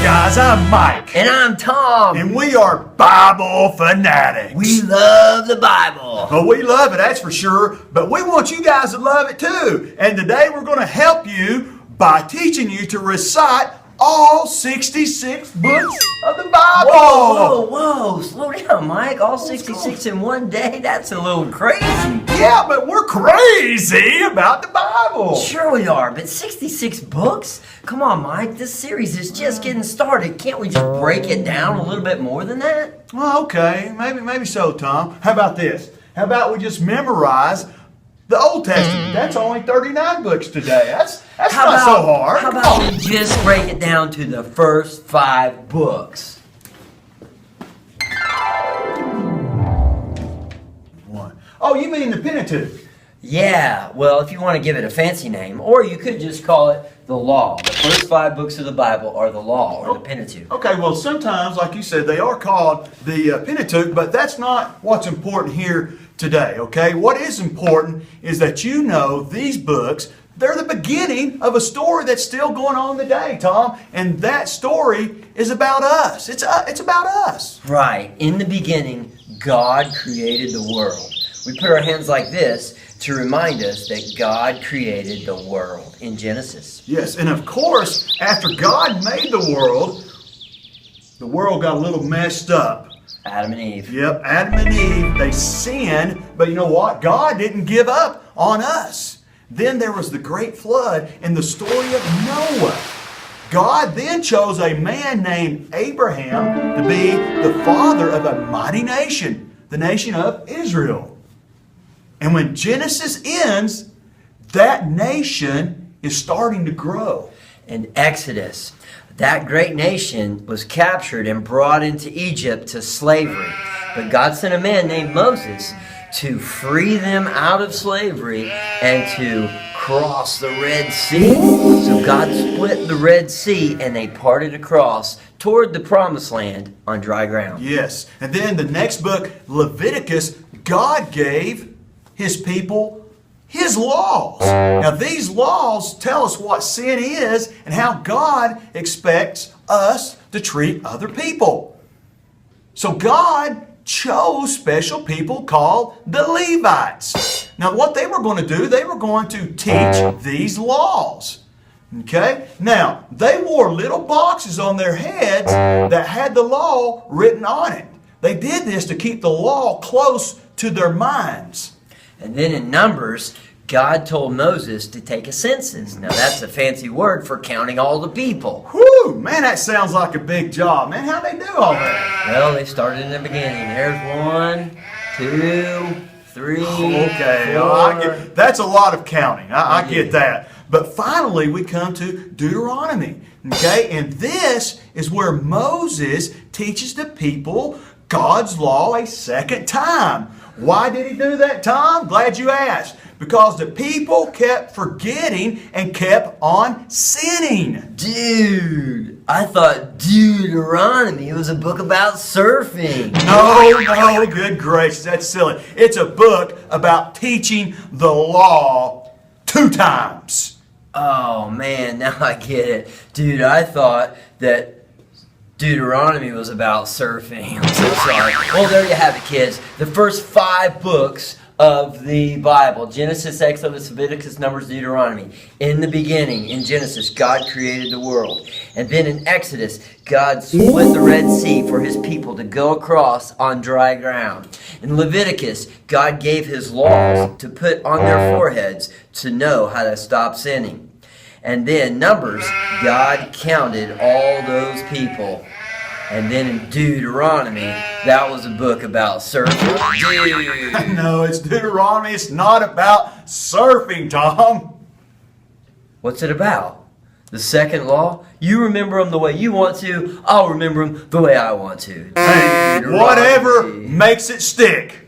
guys, I'm Mike. And I'm Tom. And we are Bible fanatics. We love the Bible. Oh, we love it, that's for sure. But we want you guys to love it too. And today we're going to help you by teaching you to recite all 66 books of the Bible. Whoa. Slow down, Mike. All 66 in one day? That's a little crazy. Yeah, but we're crazy about the Bible. Sure we are, but 66 books? Come on, Mike. This series is just getting started. Can't we just break it down a little bit more than that? Well, okay. Maybe so, Tom. How about this? How about we just memorize the Old Testament? That's only 39 books today. That's not so hard. How about we just break it down to the first 5 books? One. Oh, you mean the Pentateuch? Yeah, well, if you want to give it a fancy name, or you could just call it the Law. The first 5 books of the Bible are the Law, or the Pentateuch. Okay, well, sometimes, like you said, they are called the Pentateuch, but that's not what's important here today, okay? What is important is that you know these books, they're the beginning of a story that's still going on today, Tom, and that story is about us. It's about us. Right. In the beginning, God created the world. We put our hands like this to remind us that God created the world in Genesis. Yes, and of course, after God made the world got a little messed up. Adam and Eve. Yep, Adam and Eve, they sinned, but you know what? God didn't give up on us. Then there was the great flood and the story of Noah. God then chose a man named Abraham to be the father of a mighty nation, the nation of Israel. And when Genesis ends, that nation is starting to grow. In Exodus, that great nation was captured and brought into Egypt to slavery. But God sent a man named Moses to free them out of slavery and to cross the Red Sea. So God split the Red Sea and they parted across toward the Promised Land on dry ground. Yes. And then the next book, Leviticus, God gave His people His laws. Now these laws tell us what sin is and how God expects us to treat other people. So God chose special people called the Levites. Now what they were going to do, they were going to teach these laws. Okay? Now, they wore little boxes on their heads that had the law written on it. They did this to keep the law close to their minds. And then in Numbers, God told Moses to take a census. Now that's a fancy word for counting all the people. Whew, man, that sounds like a big job. Man, how'd they do all that? Well, they started in the beginning. There's 1, 2, 3, Okay, 4. that's a lot of counting. I get that. But finally, we come to Deuteronomy. Okay, and this is where Moses teaches the people God's law a second time. Why did he do that, Tom? Glad you asked. Because the people kept forgetting and kept on sinning. Dude, I thought Deuteronomy was a book about surfing. No, good gracious, that's silly. It's a book about teaching the law 2 times. Oh man, now I get it. Dude, I thought that Deuteronomy was about surfing. I'm so sorry. Well, there you have it, kids. The first 5 books of the Bible: Genesis, Exodus, Leviticus, Numbers, Deuteronomy. In the beginning, in Genesis, God created the world. And then in Exodus, God split the Red Sea for His people to go across on dry ground. In Leviticus, God gave His laws to put on their foreheads to know how to stop sinning. And then Numbers, God counted all those people. And then in Deuteronomy, that was a book about surfing. Dude. No, it's Deuteronomy. It's not about surfing, Tom. What's it about? The second law? You remember them the way you want to. I'll remember them the way I want to. Hey, whatever makes it stick.